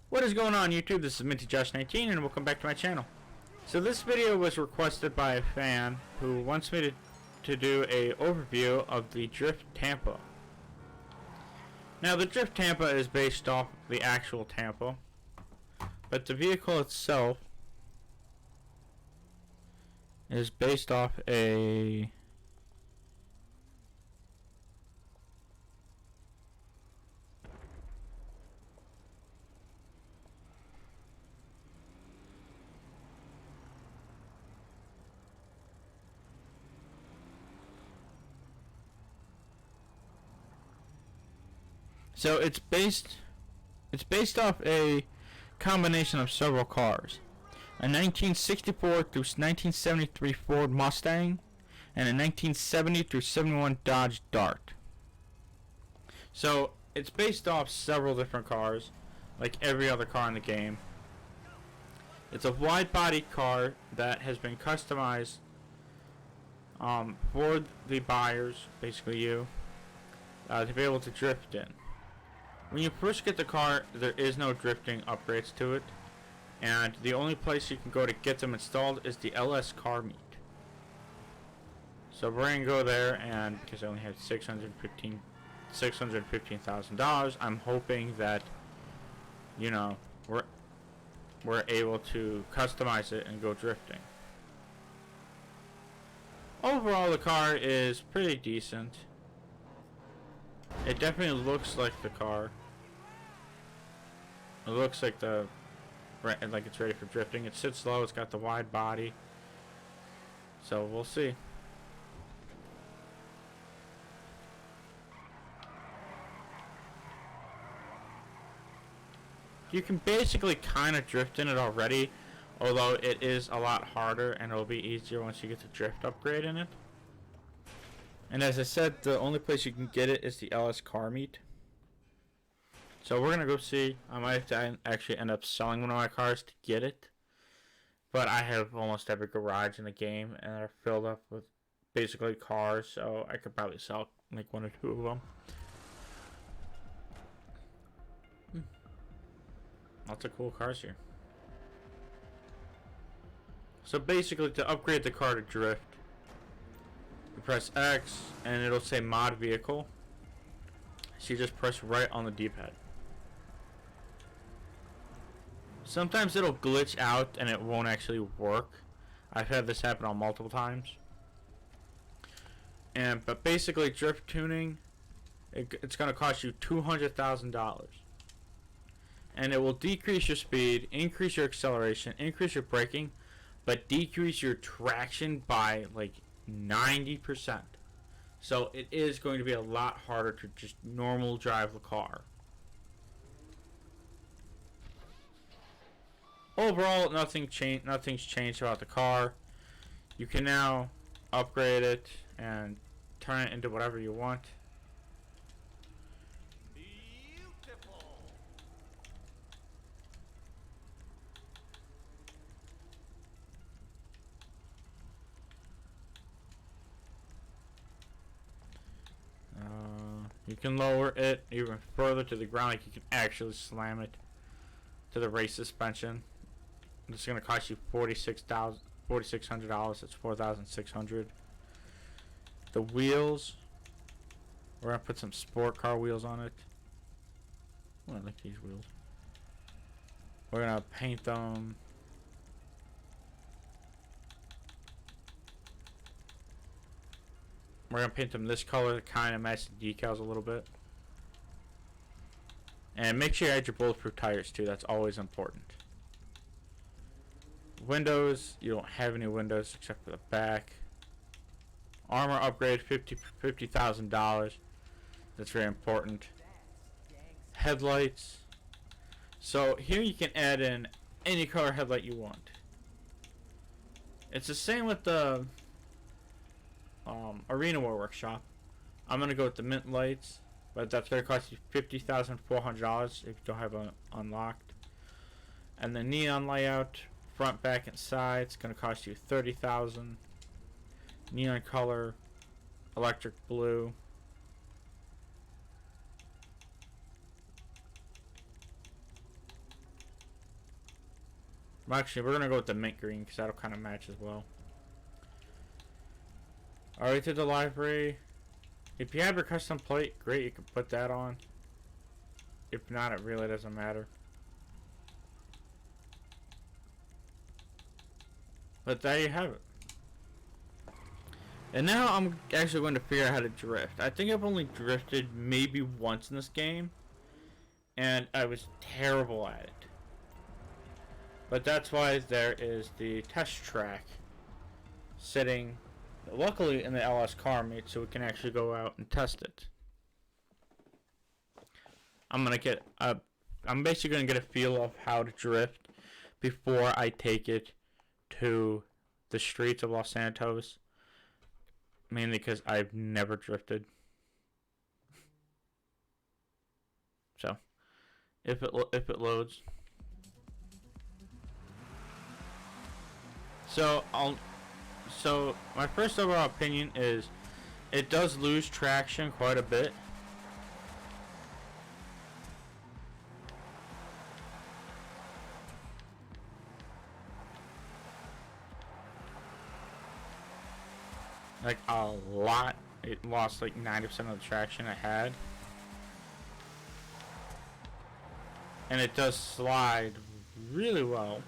What is going on YouTube? This is MintyJosh19 and welcome back to my channel. So this video was requested by a fan who wants me to do a overview of the Drift Tampa. Now the Drift Tampa is based off the actual Tampa, but the vehicle itself is based off a it's based off a combination of several cars. A 1964 through 1973 Ford Mustang and a 1970 through 71 Dodge Dart. So it's based off several different cars, like every other car in the game. It's a wide-body car that has been customized for the buyers, basically you, to be able to drift in. When you first get the car, there is no drifting upgrades to it, and the only place you can go to get them installed is the LS Car Meet. So we're gonna go there, and because I only had $615,000, I'm hoping that, you know, we're able to customize it and go drifting. Overall, the car is pretty decent. It definitely looks like the car. It looks like like it's ready for drifting. It sits low. It's got the wide body. So we'll see. You can basically kind of drift in it already, although it is a lot harder and it'll be easier once you get the drift upgrade in it. And as I said, the only place you can get it is the LS Car Meet. So we're gonna go see. I might have to actually end up selling one of my cars to get it, but I have almost every garage in the game and they're filled up with basically cars, so I could probably sell like one or two of them. Lots of cool cars here. So basically, to upgrade the car to drift, you press X and it'll say mod vehicle. So you just press right on the D-pad. Sometimes it'll glitch out and it won't actually work. I've had this happen on multiple times. But basically, drift tuning, it's going to cost you $200,000. And it will decrease your speed, increase your acceleration, increase your braking, but decrease your traction by like 90%. So it is going to be a lot harder to just normal drive the car. Overall, nothing's changed about the car. You can now upgrade it and turn it into whatever you want. You can lower it even further to the ground, like you can actually slam it to the race suspension. It's going to cost you $4,600. That's $4,600. The wheels, we're going to put some sport car wheels on it. Oh, I like these wheels. We're going to paint them. We're going to paint them this color to kind of match the decals a little bit. And make sure you add your bulletproof tires too. That's always important. Windows, you don't have any windows except for the back. Armor upgrade, $50,000. That's very important. Headlights. So here you can add in any color headlight you want. It's the same with the Arena War Workshop. I'm gonna go with the mint lights, but that's gonna cost you $50,400 if you don't have it unlocked. And the neon layout, front, back, and side, it's gonna cost you $30,000. Neon color, electric blue. Well, actually, we're gonna go with the mint green because that'll kind of match as well. Alright, to the library. If you have your custom plate, great, you can put that on. If not, it really doesn't matter. But there you have it. And now I'm actually going to figure out how to drift. I think I've only drifted maybe once in this game, and I was terrible at it. But that's why there is the test track sitting, luckily, in the LS car meet, so we can actually go out and test it. I'm basically gonna get a feel of how to drift before I take it to the streets of Los Santos. Mainly because I've never drifted. So, if it loads. So my first overall opinion is it does lose traction quite a bit. Like a lot. It lost like 90% of the traction I had. And it does slide really well.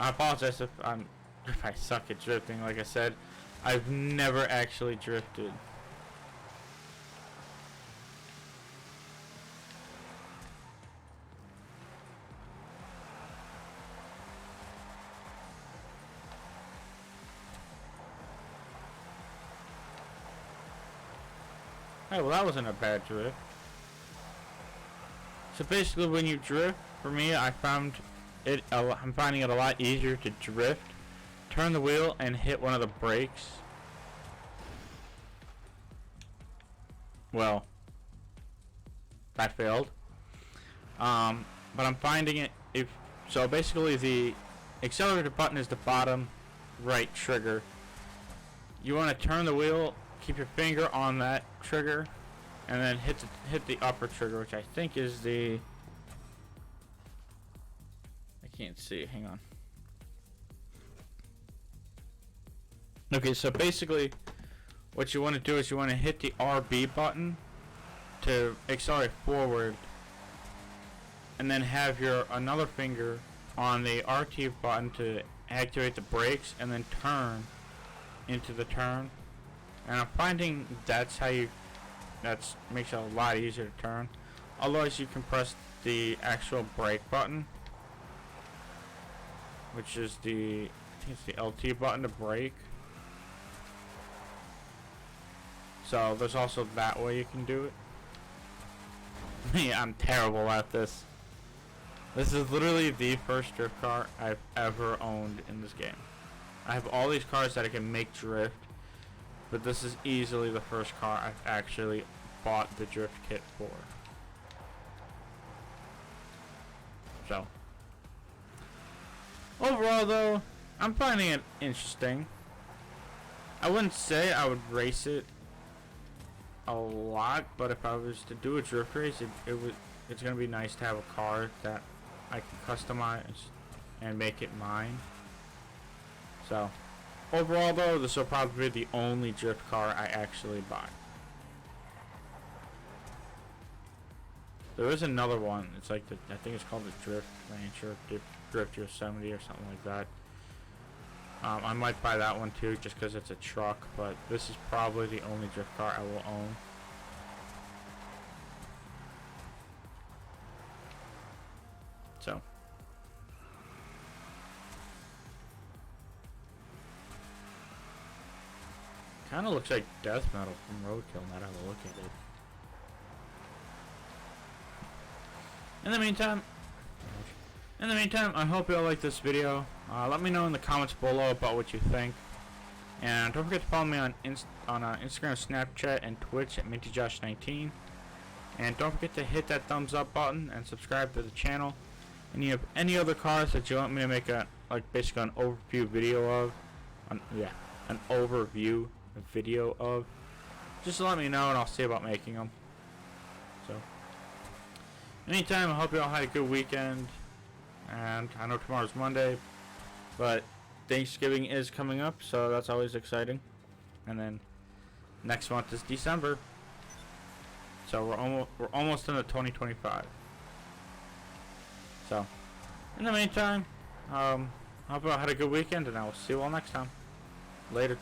I apologize if I suck at drifting. Like I said, I've never actually drifted. Hey, well that wasn't a bad drift. So basically when you drift, for me, I'm finding it a lot easier to drift, turn the wheel, and hit one of the brakes. Well, that failed. But I'm finding it, so basically the accelerator button is the bottom right trigger. You want to turn the wheel, keep your finger on that trigger, and then hit the upper trigger, which I think is the, I can't see, hang on. Okay, so basically what you want to do is you want to hit the RB button to accelerate forward, and then have your another finger on the RT button to activate the brakes, and then turn into the turn. And I'm finding that makes it a lot easier to turn. Otherwise, you can press the actual brake button, which is I think it's the LT button to brake. So there's also that way you can do it. Yeah, I'm terrible at this. This is literally the first drift car I've ever owned in this game. I have all these cars that I can make drift, but this is easily the first car I've actually bought the drift kit for. So, overall though, I'm finding it interesting. I wouldn't say I would race it a lot, but if I was to do a drift race, it's gonna be nice to have a car that I can customize and make it mine. So, overall though, this will probably be the only drift car I actually buy. There is another one. It's like I think it's called the Drift Rancher, Drift Yosemite or something like that. I might buy that one too, just because it's a truck. But this is probably the only drift car I will own. So. Kind of looks like death metal from Roadkill, now that I look at it. In the meantime, I hope you all like this video. Let me know in the comments below about what you think. And don't forget to follow me on Instagram, Snapchat, and Twitch at MintyJosh19. And don't forget to hit that thumbs up button and subscribe to the channel. And you have any other cars that you want me to make basically an overview video of, just let me know and I'll see about making them. So, Anytime, I hope you all had a good weekend. And I know tomorrow's Monday, but Thanksgiving is coming up, so that's always exciting. And then next month is December, so we're almost into 2025. So in the meantime, I hope you all had a good weekend, and I will see you all next time. Later.